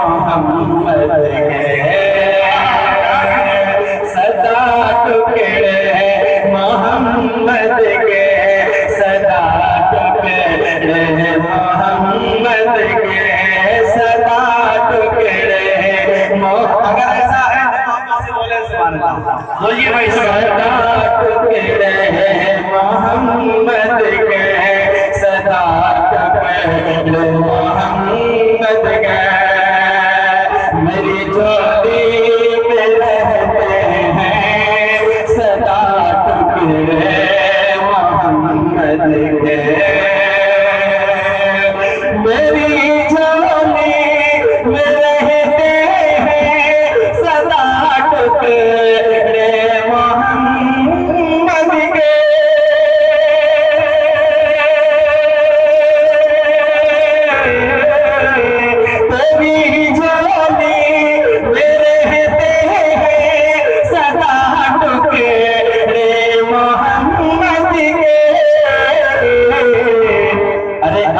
मोहम्मद के सदा टुकड़े मोहम्मद के सदा टुकड़े मोहम्मद के सदा टुकड़े अगर ऐसा है तो से बोले सुभान अल्लाह बोलिए भाई सदा टुकड़े मोहम्मद के सदा टुकड़े मोहम्मद के मेरी झोली में रहते हैं सदा टुकड़े मोहम्मद के मेरी झोली में रहते हैं सदा टुकड़े मोहम्मद के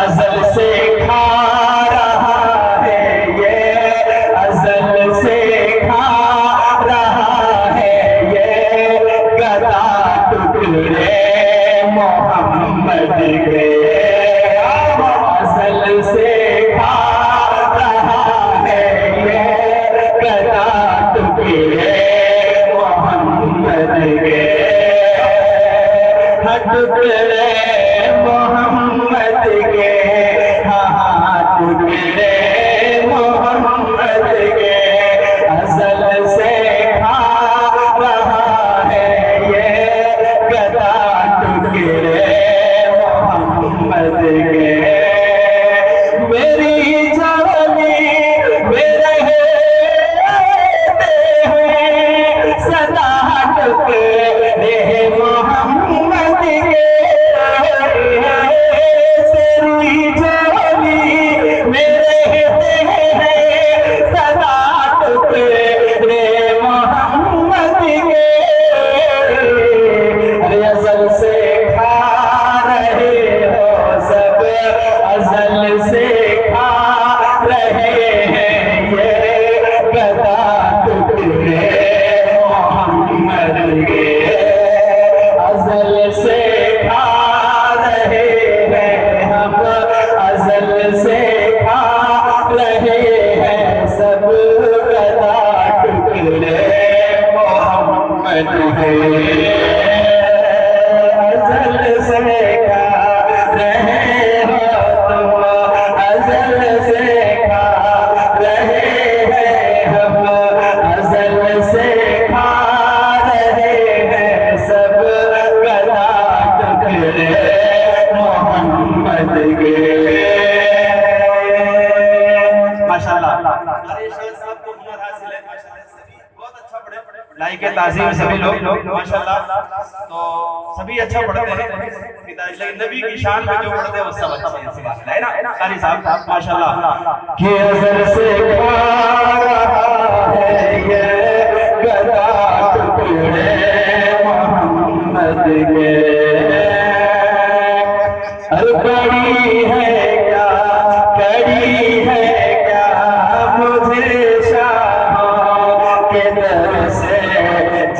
अज़ल से खा रहा है ये अज़ल से खा रहा है ये गदा टुकड़े मोहम्मद के अज़ल से खा रहा है ये गदा टुकड़े मोहम्मद के टुकड़े मोहम्मद के टुकड़े मोहम्मद के अज़ल से खा रहा है ये गदा टुकड़े मोहम्मद के मेरी झोली में रहते हैं सदा टुकड़े मोहम्मद के ताज़ीम सभी लोग माशाल्लाह तो सभी अच्छा पढ़ते हैं लेकिन नबी की शान में जो पढ़ते हैं वो सब अच्छा है ना कारी साहब माशाल्लाह कि अज़ल से खा रहा है ये गदा टुकड़े मोहम्मद के अरे बड़ी है क्या कड़ी है क्या मुझे शाहों के दर से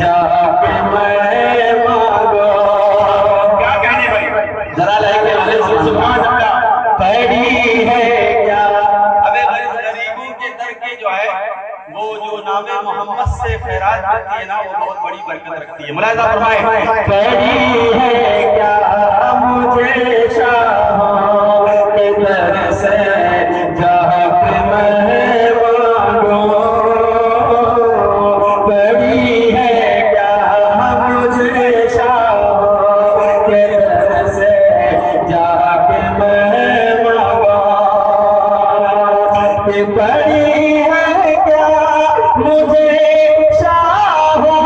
जाके मैं मांगो क्या कहने भाई जरा लेके आले सुभान अल्लाह पड़ी है क्या अबे गरीबों के दर के जो है वो जो नामे मोहम्मद से खैरात करती है ना वो बहुत बड़ी बरकत रखती है मुलाज़ा फरमाए पड़ी है क्या मुझे शाहों के दर से जाके मैं मांगो पड़ी है बड़ी है क्या मुझे शाहों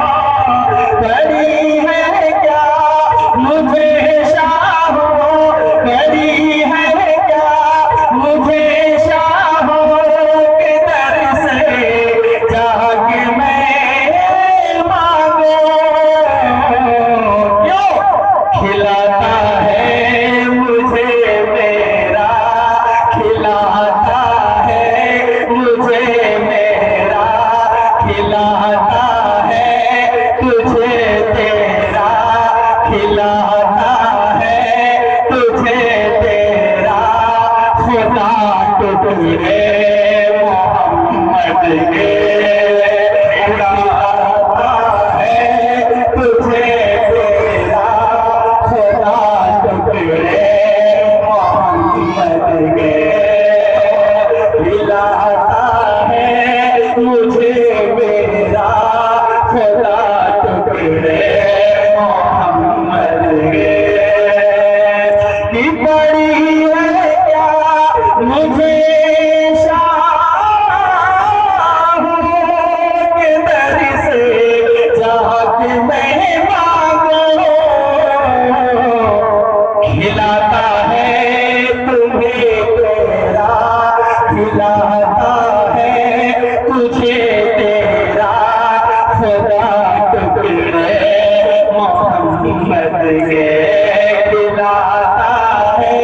बड़ी है क्या मुझे शाहों बड़ी है क्या मुझे शाहों के दर से जाके मैं मांगो मोहम्मद के खिलाता है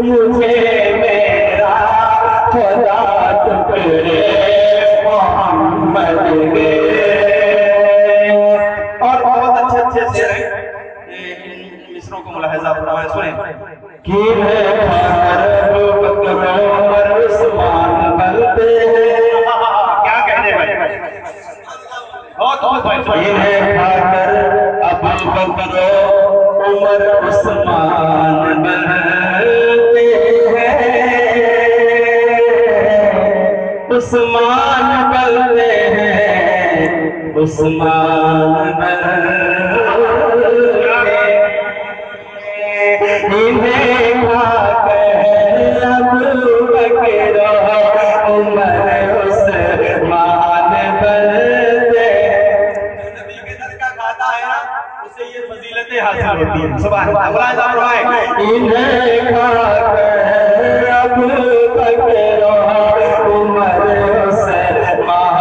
मुझे मेरा खुदा टुकड़े मोहम्मद के। और बहुत अच्छे अच्छे शेर हैं, इन मिसरों को मुलाहिजा फरमाएं, सुने कि उस्मान बनते हैं। क्या कहने भाई, बहुत भाई, इन्हें खाकर अबू बकर उमर उस्मान बनते हैं, उस्मान बनते हैं, उस्मान बनते हैं। इन्हें खाकर अबू बकर उमर उस्मान बनते हैं। नबी के दर का खाता है ना, उससे ये फजीलतें हासिल होती हैं। सुभान अल्लाह। इन्हें खाकर अबू बकर उमर उस्मान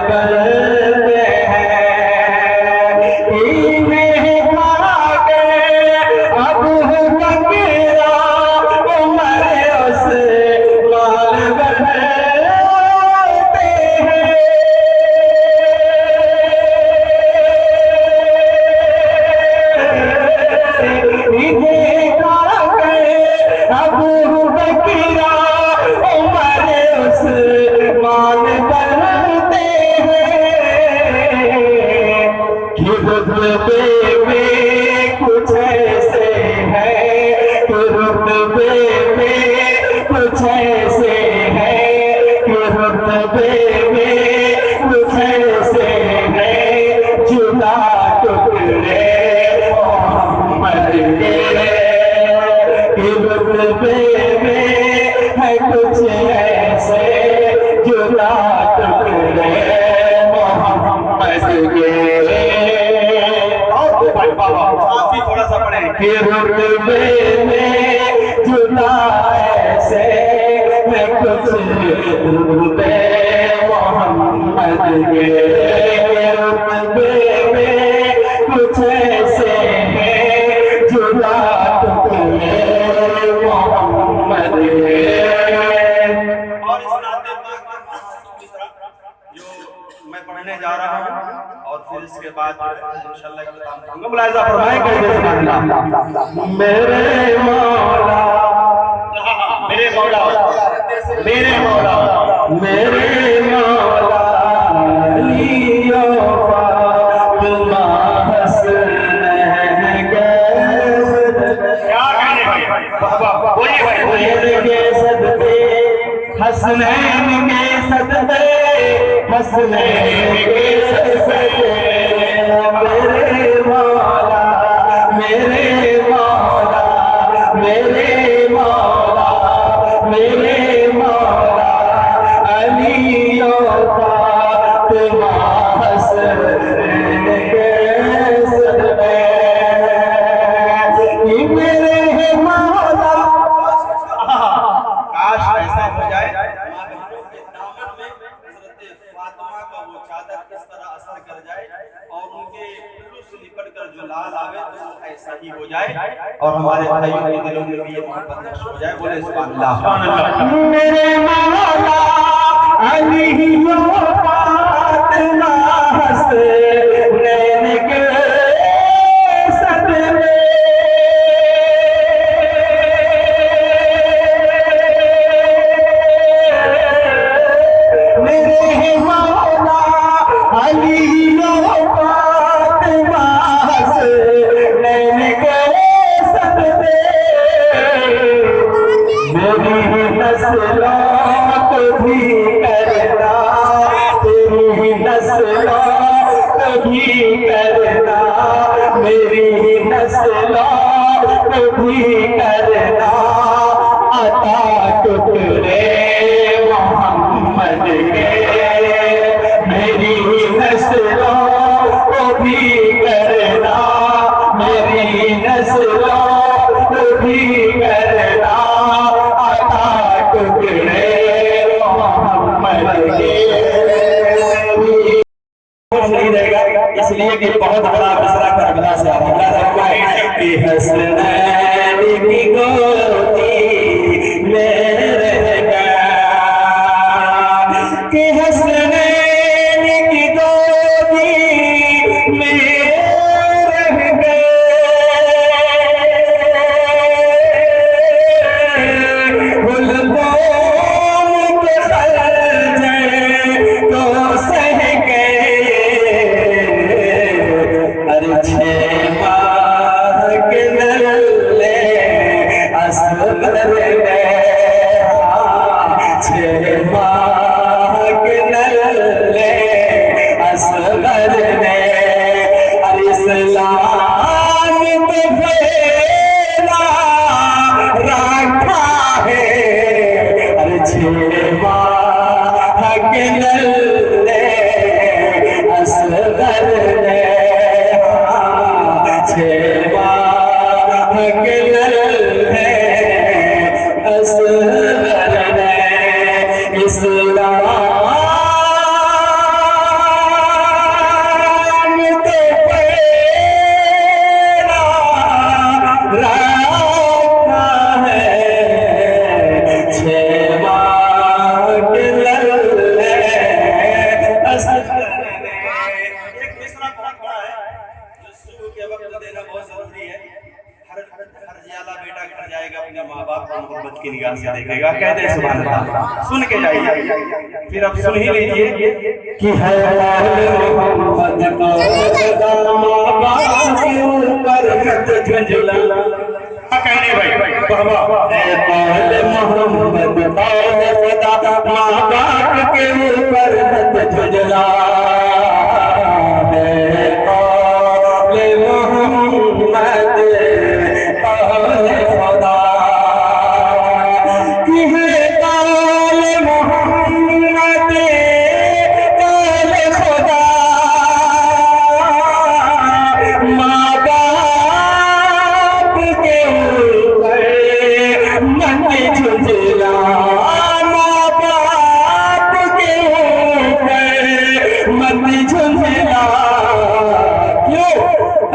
बनते हैं। इन्हें खाकर अबू बकर उमर उस्मान बनते हैं। इन्हें खाकर अबू बकर उमर उस्मान बनते हैं। कि रुतबे में कुछ ऐसे हैं, कि रुतबे में कुछ ऐसे हैं, कि रुतबे में कुछ ऐसे हैं, जुदा टुकड़े मोहम्मद के। कि रुतबे में है कुछ ऐसे जुदा टुकड़े मोहम्मद के। आप भी थोड़ा सा पढ़े। कि रुतबे में जुदा ऐसे है कुछ रुतबे मोहम्मद के। रुतबे में कुछ ऐसे हैं जुदा टुकड़े मोहम्मद के। और इस नाते जो मैं पढ़ने जा रहा हूँ और फिर इसके बाद इंशाअल्लाह करूंगा, मुलाहिजा फरमाएं कैसे सुभान अल्लाह। मेरे मौला, मेरे मौला, मेरे मौला, मेरे मौला अली और फातिमा हसनैन के। क्या कहने भाई, बोलिए भाई, के सदके हसनैन के सदके, हसनैन के सदके मेरे मौला, मेरे मौला, मेरे मौला, मेरे मौला अली और फातिमा हसनैन के सदके। मेरे मौला, काश ऐसा हो जाए फातिमा का वो चादर इस तरह असर कर जाए और उनके पल्लू से लिपट कर जो लाल आवे तो ऐसा ही हो जाए और हमारे भाइयों के दिलों में भी ये मोहब्बत नक्श हो जाए। बोले सुभान अल्लाह। मेरे मौला अली और फातिमा हसनैन के सदके। मेरे मौला अली और फातिमा हसनैन के सदके मेरी नस्लों को भी करना, तेरी नस्लों को भी करना, मेरी नस्लों को भी करना अता टुकड़े मोहम्मद के। मेरी नस्लों को भी करना, मेरी नस्लों को भी करना अता टुकड़े मोहम्मद के। नहीं रहेगा इसलिए कि बहुत बड़ा मिसरा करबला से हसनैन की गोदी में रह गया, कि हसनैन की गोदी में रह गए। गुलबोम के खर्चे तो सह गए, अरे 6 माह के नल्ले असगर में, 6 माह के नल्ले असगर में, अरे इस्लाम पे फैला रखा है, अरे 6 माह के नल्ले असगर में, 6 माह के नल्ले असगर में। इस्लाम तो पैरा रखा है, 6 माह के नल्ले असगर में। एक मिसरा बहुत बड़ा है जो सुबह के वक्त देना बहुत जरूरी है। हर जियाला बेटा घर जाएगा अपने माँ बाप को मोहब्बत की निगाह से देखेगा। कहते हैं सुभान अल्लाह। सुन के जाइए, फिर अब सुन ही लीजिए कि है मोहम्मद का माँ बाप के ऊपर मत झुंझला। कहने भाई मोहम्मद माँ बाप के ऊपर मत झुंझला,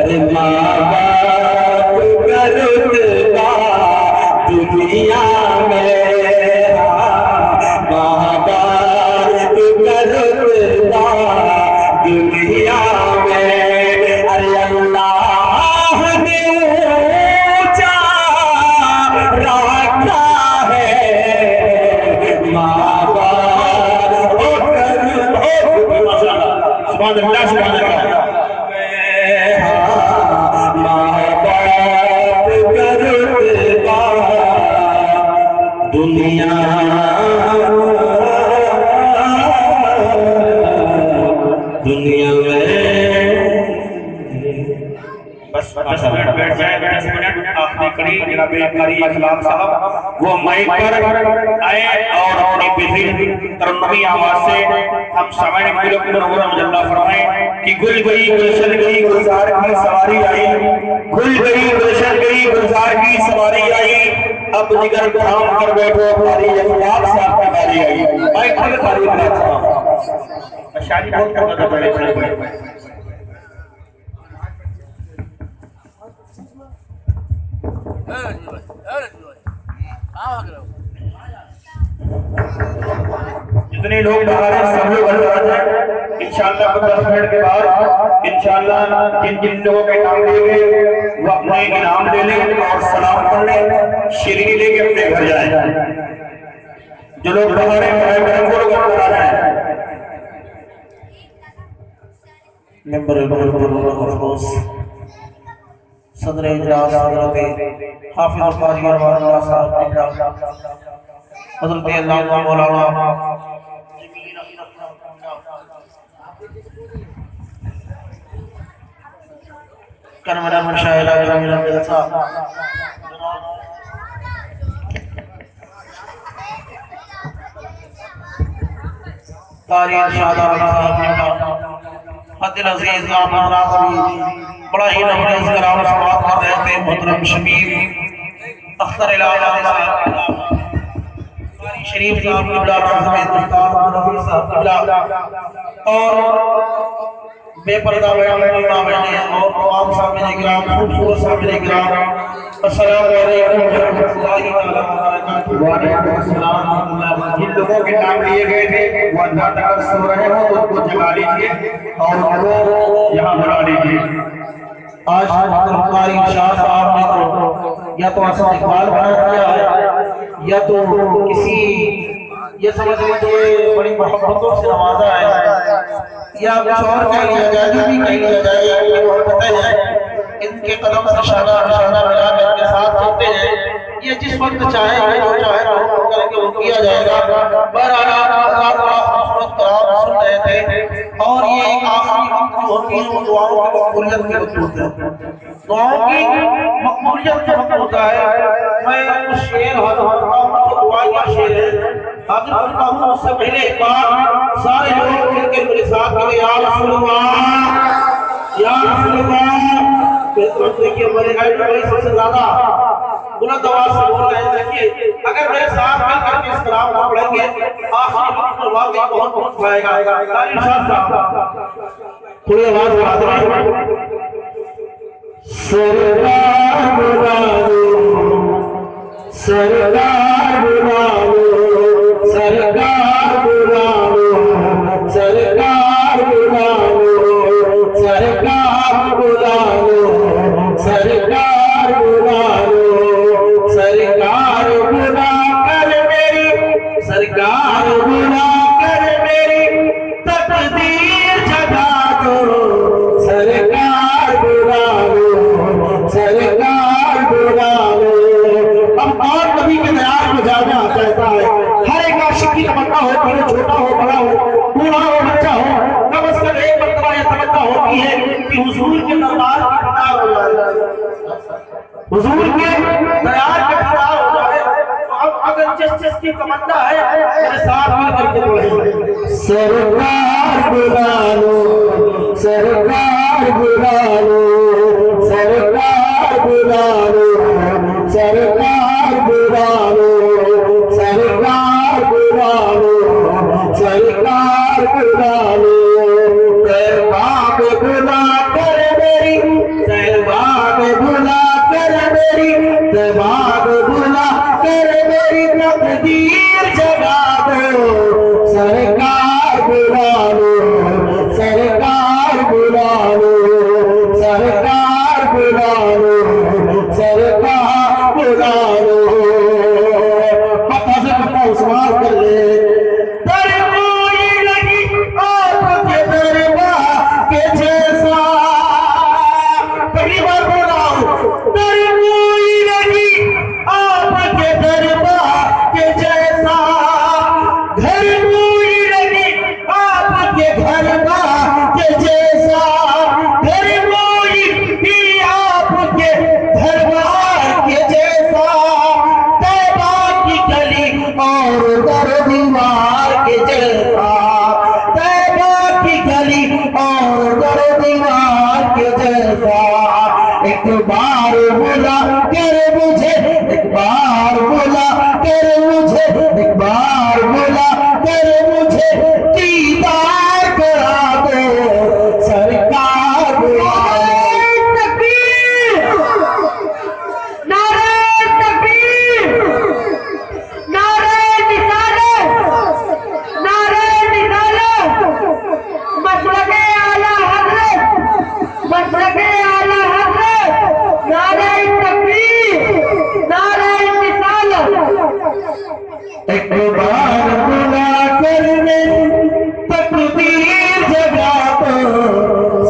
अरे माँ बाप का रुतबा दुनिया में, माँ बाप का रुतबा दुनिया में, अरे अल्लाह ने ऊंचा रखा है, माँ बाप का रुतबा दुनिया दुनिया में। बस 10 मिनट बैठ जाए, 10 मिनट आखिरी कड़ी जनाब कारी इखलाक साहब वो माइक पर आए और अपनी बेहतरीन तरन्नुमी आवाज से हम सामान्य प्रोग्राम जल्ला फरमाएं कि गुल गई गुलशन गई गुलजार की सवारी आई, गुल गई गुलशन गई गुलजार की सवारी आई, अब जिगर थाम कर बैठो हमारी इखलाक साहब की बारी आई। माइक पर कारी इखलाक साहब शादी बहुत करना पड़े। जितने लोग बाहर हैं सब लोग अंदर आ जाएं। इंशाअल्लाह 10 मिनट के बाद इंशाअल्लाह जिन जिन लोगों के नाम देंगे वो अपना इनाम ले लें और सलाम कर लें, शीरीनी लेके अपने घर जाएं। जो लोग बाहर हैं वो लोग अंदर आ जाएं। मेंबर सदर इजलास हजरत हाफिज कारी अरवान साहब हजरत अल्लामा मौलाना करमरा मशाइला जमीला जलसा कारी इरशाद साहब अब्दुल अजीज बड़ा ही नमूने से कराम समाप्त कर रहे थे मोहतरम शमीर अख्तर इलाहा शरीफ साहब किबला समेत उस्ताद नबी साहब किबला और बेपर्दा बयान इमाम बैठे हैं और तमाम सामने किराम खूबसूरत सामने किराम अस्सलाम वालेकुम व रहमतुल्लाहि तआला व बरकातहू। वालेकुम अस्सलाम व रहमतुल्लाह। जिन लोगों के नाम लिए गए थे वो अल्लाह तक सो रहे हो तो उनको जगा लीजिए और उनको यहाँ बुला लीजिए। आज कारी शाह साहब ने तो या तो असद इकबाल बना दिया है या तो किसी ये समझ लीजिए बड़ी मोहब्बतों से नवाजा है या कुछ और कह लिया जाए, जो भी कह लिया जाए ये मोहब्बतें हैं, इनके कदम से शाना निशाना मिला के इनके साथ चलते हैं। ये जिस वक्त चाहे जो चाहे वो करके वो किया जाएगा। बहरहाल खूबसूरत कलाम सुन रहे थे और ये एक आखिरी वक्त जो होती है वो दुआओं की मकबूलियत की वक्त होता है, दुआओं की मकबूलियत का वक्त होता है। मैं कुछ शेर जो दुआ का शेर है हाजिर करता हूँ। उससे पहले एक बार सारे लोग मिलकर मेरे साथ बोले या रसूल अल्लाह या रसूल अल्लाह। देखिए हमारे आइडिया भाई सबसे ज्यादा बुलंद आवाज से बोल रहे हैं। देखिए अगर मेरे साथ मिलकर के इस कलाम को पढ़ेंगे आखिरी वक्त में वाकई बहुत कुछ पाएगा। इरशाद साहब थोड़ी आवाज बढ़ा दें। सरकार बुला लो, सरकार बुला लो, सरकार बुला लो, सरकार बुला लो, सरकार बुला लो, सरकार बुला लो, सरकार बुला कर मेरी, सरकार बुला कर मेरी तकदीर जगा दो, सरकार बुला लो, सरकार बुला लो। अब और नबी के दयाल को जाना चाहता है। हर एक आशिक की तमन्ना हो, भले छोटा हो बड़ा हो बूढ़ा हो बच्चा हो, कम से कम एक मर्तबा यह तमन्ना होती है कि हुजूर के दरबार में दीदार हो जाए, हुजूर के दयाल में दीदार हो जाए। तो अब अगर जिस की तमन्ना है मेरे साथ मिलकर के बोले सरकार बुला लो, सरकार बुला लो, सरकार बुला लो, सरकार बुला लो, सरकार बुला लो, सरकार बुला लो। सहबाग बुला कर मेरी, सहबाग बुला कर मेरी, सहबाग बुला कर मेरी तकदीर जगा दो, सरकार बुला लो, सरकार बुला लो, सरकार बुला लो, सरकार बुला लो। पता से पता उस्मान कर ले दर कोई नहीं आपके दरबार के जैसा। पहली बार बोल रहा हूँ दर कोई नहीं आपके दरबार के जैसा, घर कोई नहीं आपके दरबार के जैसा, घर कोई भी आपके दरबार के जैसा, तैबा की गली और दर दीवार के जैसा, तैबा की गली और दर दीवार के जैसा। एक बार बुला कर मुझे, एक बार बुला कर मुझे, एक बार बुला कर मुझे दीदार करा दो, सरकार बुला लो। तकबीर, नारे तकबीर, नारे निकालो, नारे निकालो। मसलके आला हज़रत, मसलके आला हज़रत, नारे तकबीर, नारे निकालो। एक बार बुला कर मेरी तकदीर जगा दो,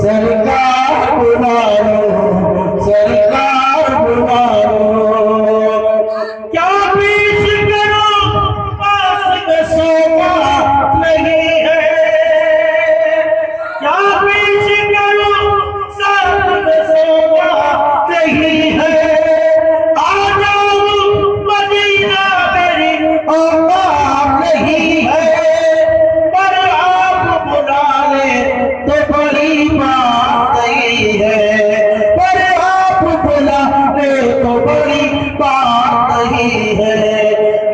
सरकार बुला लो, सरकार बुला लो। क्या पेश करो पास में सोमा नहीं है, क्या पेश करो साथ में सोमा नहीं है। आ जाओ मदीना मेरी औकात नहीं है, पर आप बुला ले तो बड़ी बात नहीं है, पर आप बुला ले तो बड़ी बात नहीं है।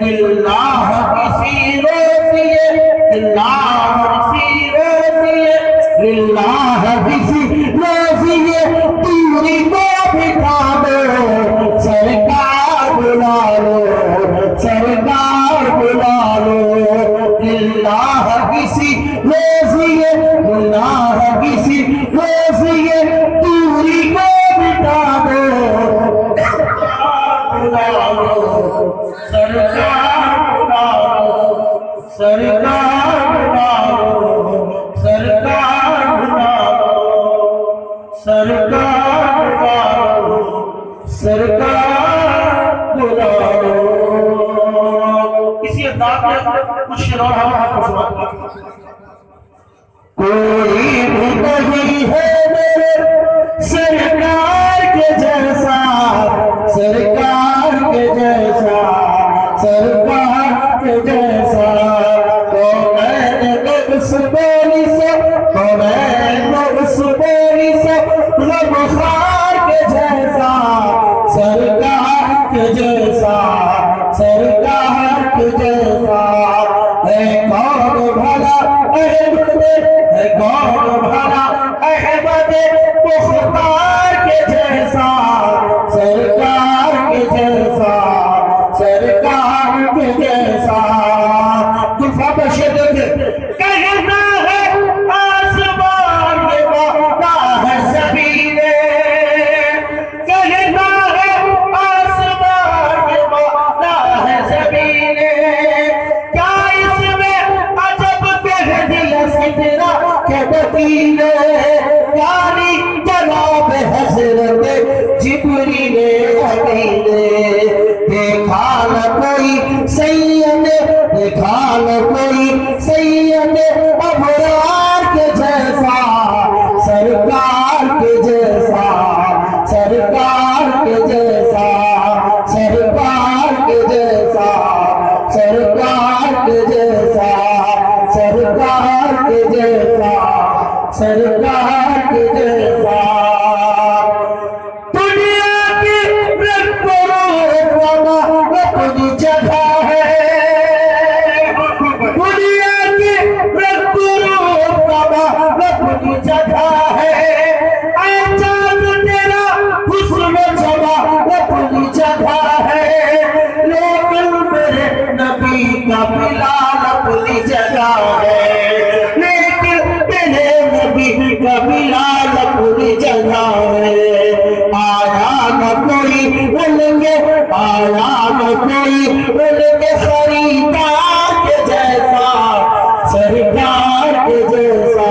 अल्लाह किसी रोज़िए, अल्लाह किसी रोज़िए, अल्लाह सरकार बुला लो। इसी अंदाज में कुछ शेर और हम आपको सुनाते हैं। कोई भी नहीं है मेरे सरकार के जैसा, सरकार के जैसा, सरकार के जैसा। सुबेरी से सुबेरी से बुखार के जैसा, सरकार के जैसा, सरकार के जैसा। है कौन भला अहमद, है कौन भला अहमद मुख्तार के जैसा, सरकार के जैसा, सरकार के जैसा। दूसरा बशद कहना है आसमान में वादा है ज़मीने, कहना है आसमान में वादा है ज़मीने। क्या इसमें अजब कह दिया सिदरा के मदीने, यानी जनाब हज़रत जिब्रील अमीने। देखा न कोई सैयद, देखा न कोई सैयद अबरार के जैसा, सरकार के जैसा, सरकार के जैसा, सरकार के जैसा, सरकार के जैसा, सरकार के जैसा, सरकार के जैसा। दुनिया की अपनी जगह है, दुनिया की अपनी जगह है। चांद तेरा हुस्न जमा अपनी जगह है, लेकिन मेरे नबी का बिलाल अपनी जगह है, लेकिन मेरे नबी का बिलाल अपनी जगह है। आया न कोई मिलेंगे, आया न कोई मिलेंगे खरीदार के जैसा, सरकार के जैसा,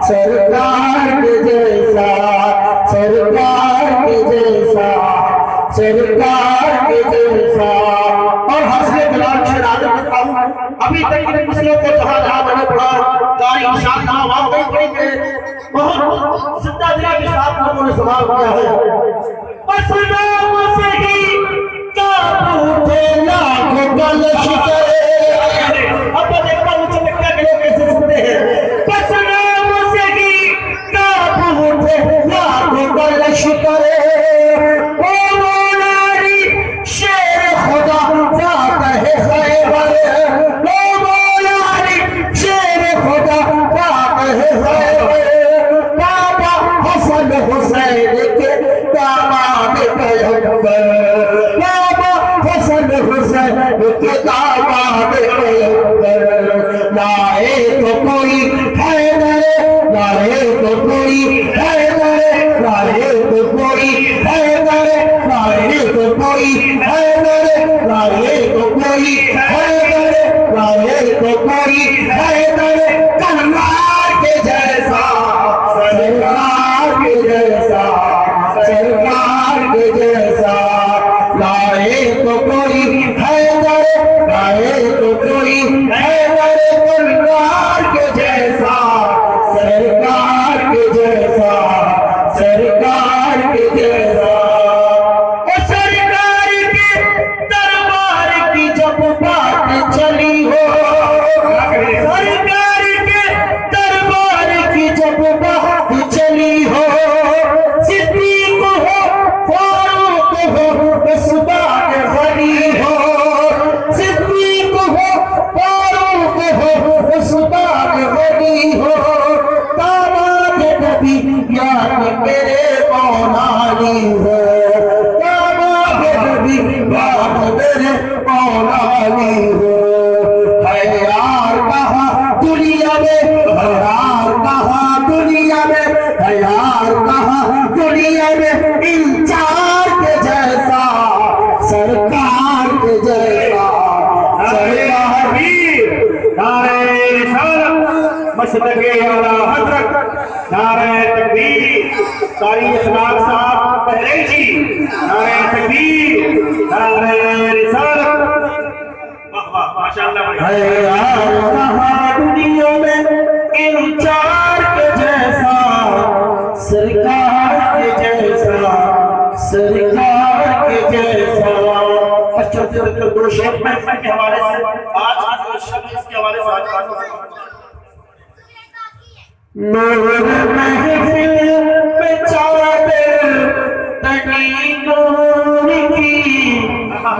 सरकार के जैसा, सरकार के जैसा, सरकार के जैसा। और हंसने बिलाल शरारत करता हूँ, अभी तक इन मुस्लिमों को जहाँ जहाँ मैंने पढ़ा गाड़ी इंशाअल्लाह वहाँ कहीं कहीं बहुत जिंदा दिला के साथ लोगों ने सवाल किया है। बस नाम से ही काबू थे लाख गलश करे। अब देखो मुझे क्या लोग कैसे सुनते हैं। बस नाम से ही काबू थे लाख गलश करे। ओ मौलानी शेर खुदा जात है खैबर, ओ मौलानी शेर खुदा जात है खैबर। बाबा हसन हुसैन के दामाद पैगंबर, बाबा हसन हुसैन के दामाद पैगंबर। लाए तो कोई हैदर, लाए तो कोई हैदर, लाए तो कोई हैदर, लाए तो कोई हैदर, लाए तो कोई हैदर, लाए तो कोई हैदर। तलवार के जैसा, सरकार के जैसा, सरकार के जैसा। लाए तो कोई हैदर, लाए तो कोई हैदर। तलवार के जैसा, सरकार के जैसा, सरकार के जैसा। सरकार के दरबार की जब बात चली हो, सरकार के दरबार की जब बात चली हो, सिद्दीक हो, फारूक हो, उस्मान गनी हो, सिद्दीक हो, फारूक हो, उस्मान गनी हो। दामाद नबी यानी मेरे मौलानी हो, दामाद नबी यानी मेरे मौलानी हो। है यार कहाँ दुनिया में, है यार कहाँ दुनिया में, है यार कहाँ दुनिया में। इंचार के जैसा, सरकार के जैसा, सरकार भी। नारे रिसालत मसलके आला हज़रत, नारे तकबीर कारी इखलाक साहब पहले जी, नारे है यार कहाँ दुनिया में इन चार के जैसा, सरकार के जैसा, सरकार के जैसा। अच्छा तो दो शेर महफिल के हवाले से आज जो शब्द इसके हवाले से आज नूर महफिल में चादर तनी नूर की,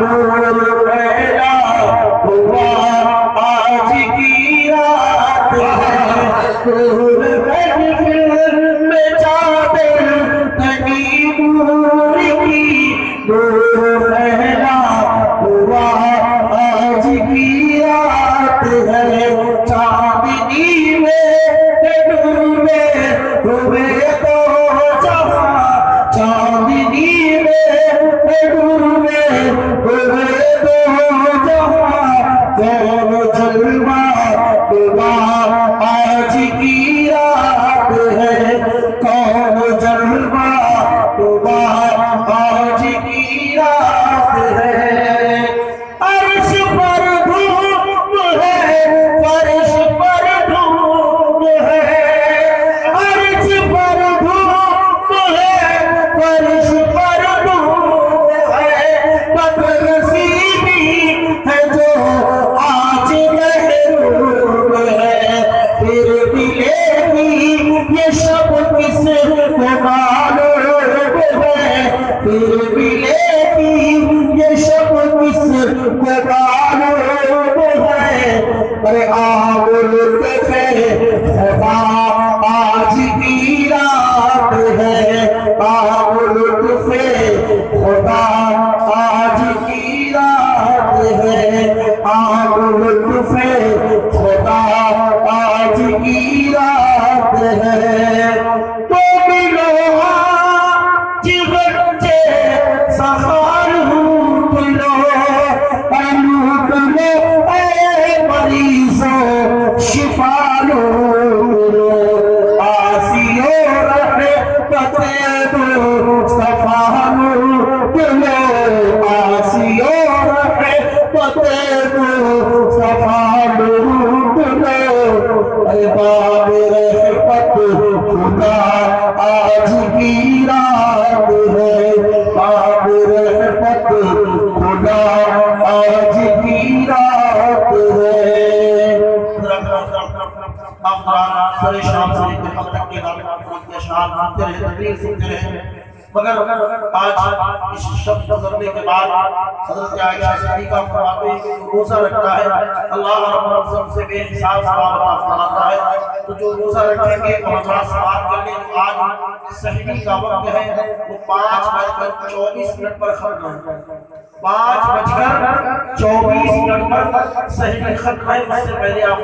नूर पैदा हुआ आज की रात है। नूर महफिल में चादर तनी नूर की, नूर पैदा हुआ आज की रात है। चांदनी में डूबे हुए तो जहां, चांदनी में डूबे हुए तो जहां, कौन जलवा डूबा आज की रात है, कौन जलवा डूबा आज की रात है। अर्श पर धूप है, फर्श पर धूप है, अर्श पर धूप है, फर्श पर धूप है। बदनसीबी है जो आज महरूम है, फिर मिलेगी ये सब किसको मालूम है, फिर मिलेगी ये सब किसको मालूम है। अरे आमुल्क पे खुदा आज की रात है, आमुल्क पे खुदा आज की रात है, आमुल्क पे खुदा आज की रात है। तो मिलो जीवन से सहार हूँ मिलो, लूट लो मरीजों शिफा लो, आसियो रहे पते दो सफा लूट लो, आसियो रहे पते दो सफा लूट लो। अरे बाब रहमत खुदा आज की रात है, बाब रहमत खुदा आज की रात है। सरे शाम से लेकर अब तक के नाम शाम आते रहे, तकरीर सुनते रहे, मगर आज इस शब्द गुजरने के बाद हज़रत आयशा सिद्दीक़ा फरमाते हैं कि रोज़ा रखता है अल्लाह रब्बुल इज़्ज़त से बेहिसाब सवाब अता फरमाता है। तो जो रोज़ा रखेंगे वो हमारा सवाब करने जो आज सहरी का वक्त है वो 5:24 पर खत्म है, 5:24 पर सहरी खत्म है। उससे पहले आप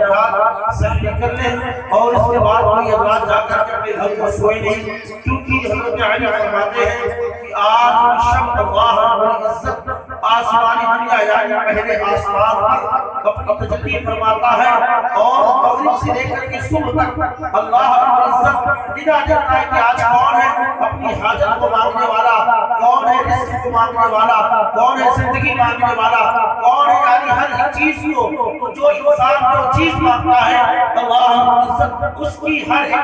सहरी कर लें और इसके बाद कोई अवराद जाकर के अपने घर को सोए नहीं, क्योंकि हज़रत अली फरमाते हैं कि आज शब्द अल्लाह रब्बुल इज़्ज़त आसमानी दुनिया यानी पहले आसमान पर अपनी तजल्ली फरमाता है और मग़रिब से लेकर के सुबह तक अल्लाह रब्बुल इज़्ज़त निदा करता है कि आज कौन है अपनी हाजत को मांगने वाला, कौन है रिज़्क़ को मांगने वाला, कौन है जिंदगी मांगने वाला, कौन है यानी हर चीज को जो इंसान जो चीज मांगता है अल्लाह रब्बुल इज़्ज़त उसकी हर एक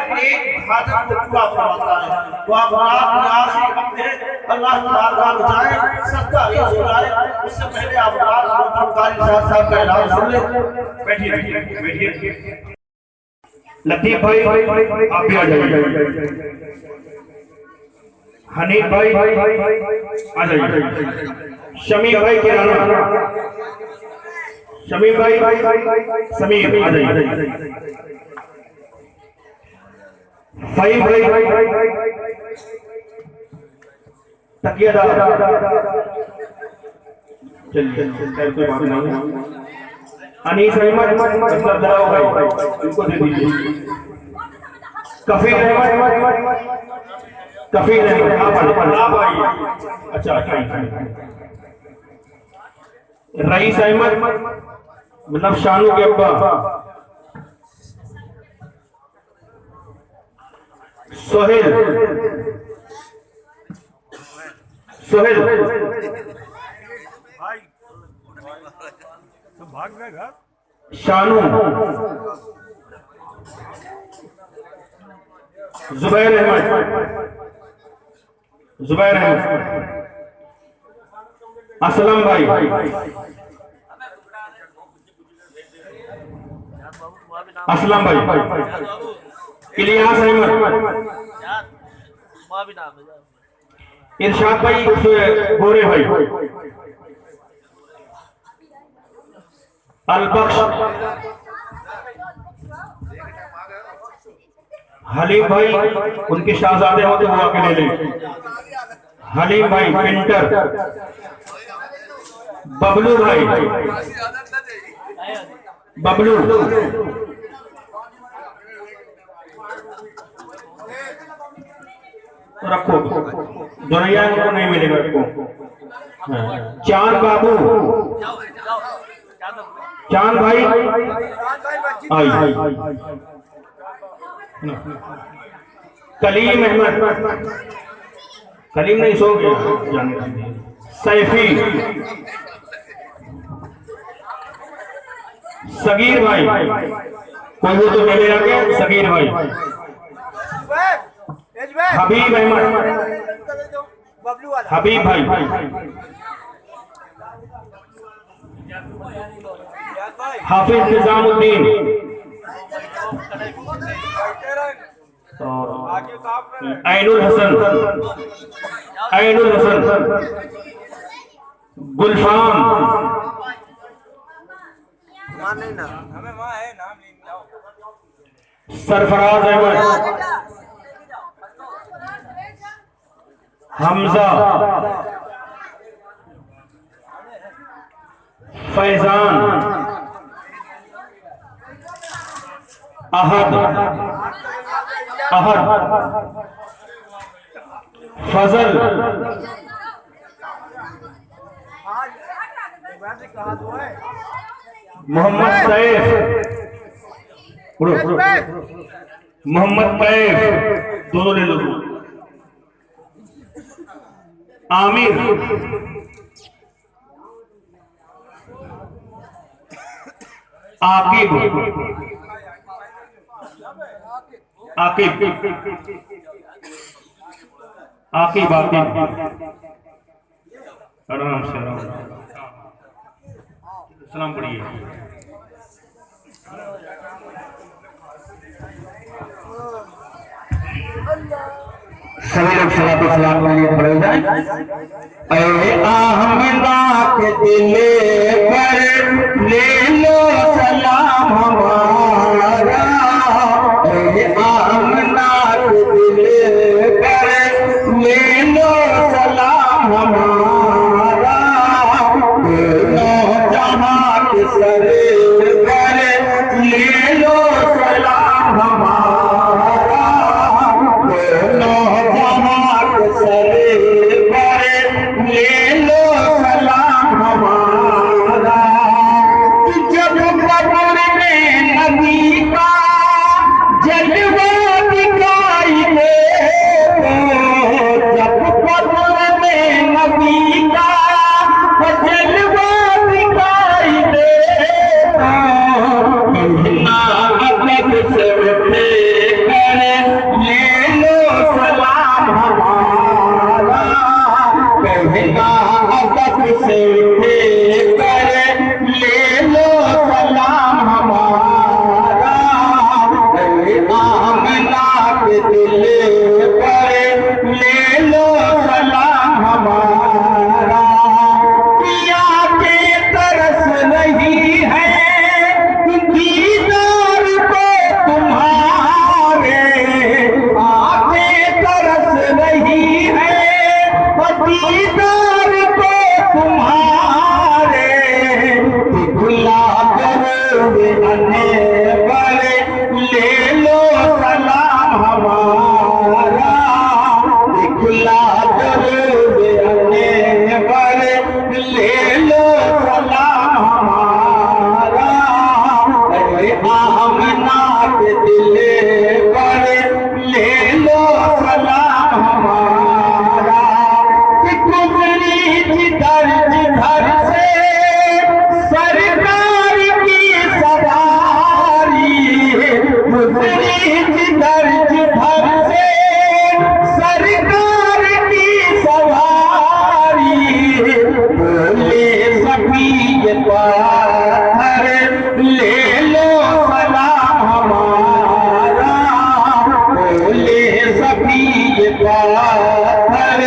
हाजत को पूरा फरमाता है। तो आप रात में आखिरी वक्त है अल्लाह की बारगाह में जाएं, सच्चा रेज़ हो जाए, उससे पहले आप रात को कारी साहब का ऐलान सुन लें। बैठिए लतीफ भाई आप भी आ जाइए, हनीफ भाई आ जाइए, शमीम भाई के राना, शमीम भाई समीर आ जाइए, फाइम भाई तकियादार, चलिए कोई बात नहीं, अनीस अहमद मतलब दराव भाई उनको दे दीजिए, कफील अहमद आप आइए, अच्छा रईस अहमद मतलब शानू के अब्बा, सोहेल शानू, जुबैर अहमद, असलम भाई, असलम भाई, इलियास अहमद, इरशाद भाई, गोरे भाई, अलबख्श, हलीम भाई, उनके शहजादे होते हुआ के ले लें। हलीम भाई पिंटर, बबलू भाई, बबलू, रखो दुनिया को नहीं मिलेगा आपको। चांद बाबू, चांद भाई आई, कलीम अहमद, कलीम नहीं सो गया, सैफी, सगीर भाई, कोई वो तो मेरे आगे, सगीर भाई, हबीब अहमद, हबीब भाई, हाफिज निजामुद्दीन, ऐनुल हसन, गुलफाम, सरफराज अहमद, हमजा, फैजान, अहद, फजल, मोहम्मद सैफ, मोहम्मद कैफ, दोनों ले लो, आमिर, आकिब, आकिब, आकिब, आराम से सलाम पढ़िए। सभी लोग सलाम पढ़े जाए। आमना के दिल पर ले लो सलाम हमारा, आमना के दिल पर ले लो सलाम हमारा, जहाँ के सर पर ले लो सलाम हमारा, जहाँ के सर पर ले लो सलाम हमारा। जब कब्र में नबी का जलवा दिखाई दे, जब कब्र में नबी का जलवा दिखाई दे, कहना अदब से उठे कर ले लो सलाम हमारा, कहना अदब से उठे कर ले लो सलाम हमारा, आमना के दिल पर ले लो सलाम हमारा। पिया के तरस नहीं है दीदार को तुम्हारे, आंखें तरस नहीं है दीदार को तुम्हारे, खुला करोगे आने वाले ले लो सलाम हमारा, खुला करोगे आने वाले ले लो सलाम हमारा, आमना के दिल पर ले लो सलाम हमारा। कुबरी पार ले लो सलाम हमारा, बोले सभी ये पार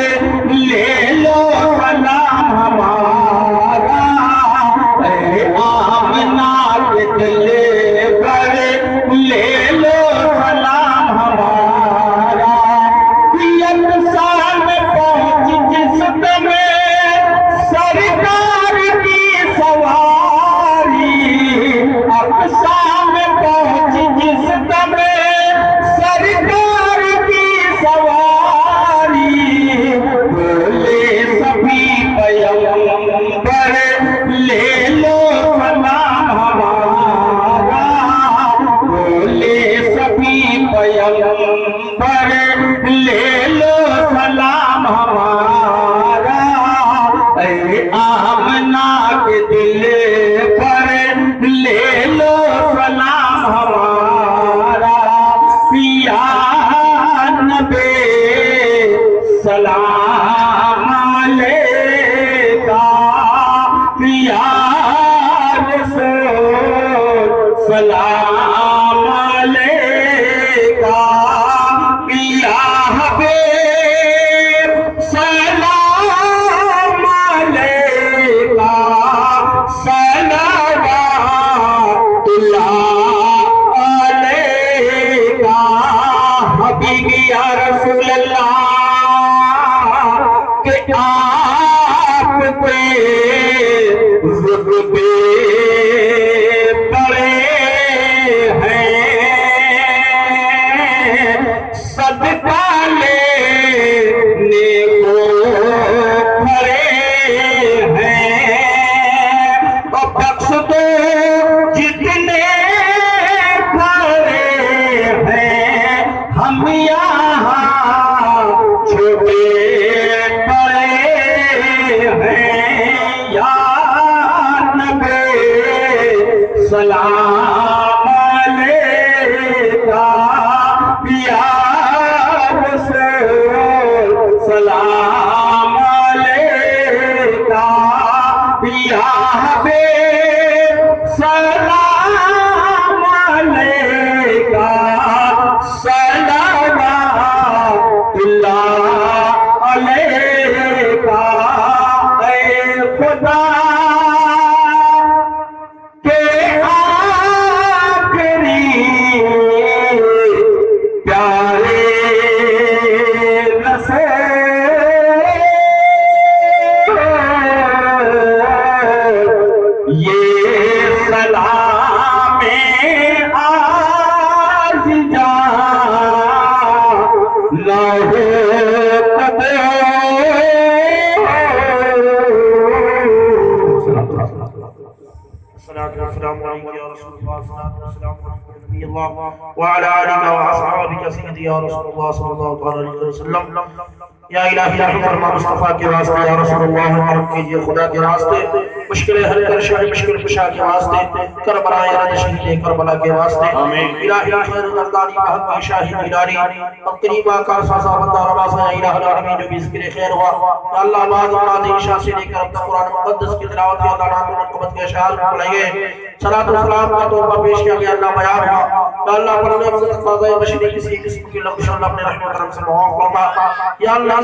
ले लो सलाम हमारा, आमना के दिले पर ले लो सलाम हमारा। पियत साल पहुंच जिस में सरकार की सवारी, अक्सा में पहुंच जिस में सरकार की सवारी, बोले सभी पैगंबर ले लो सलाम हमारा, बोले सभी पैगंबर ले लो सलाम हमारा, आमना के दिल पर ले लो सलाम हमारा। पिया नबी सलाम अलैका, पिया रसूल सलाम अलैका, पिया हबीब सलाम अलैका, सलावतुल्लाह अलैका। हबीबी या रसूल अल्लाह के आप पे रुतबे बड़े हैं, सदका लेने को खड़े हैं, और बख्श दो जितने खड़े हैं, हम यहाँ छोटे बड़े हैं। या नबी सलाम अलैका, या रसूल सलाम अलैका, या हबीब सलाम अलैका, सलावतुल्लाह अलैका। ऐ खुदा के आखिरी प्यारे रसूल, ये सलाम आज जा लहो या इलाही रहम फरमा मुस्तफा के वास्ते, या रसूलुल्लाह करम कीजिए खुदा के वास्ते, मुश्किल हल कर शफी मुश्किल कुशा के वास्ते, करबला या शहीद करबला के वास्ते, इलाही खैर दरदानी महक शाहिद इलाही तकरीबा का सासा बंदा रवा सा इलाही अलमीन जो भी जिक्र खैर हुआ अल्लाह बाद औलाद ईशा से लेकर अब तक कुरान मुकद्दस की तिलावत या अल्लाह नाम मुकद्दस के अशआर को बुलाइए, सलात व सलाम का तोहफा पेश किया गया, अल्लाह बयान हुआ अल्लाह पर ने तक़ाज़ा बशरी किसी किस्म की लफ्ज़ अल्लाह अपने रहमत करम से मुआफ़ फरमा, या अल्लाह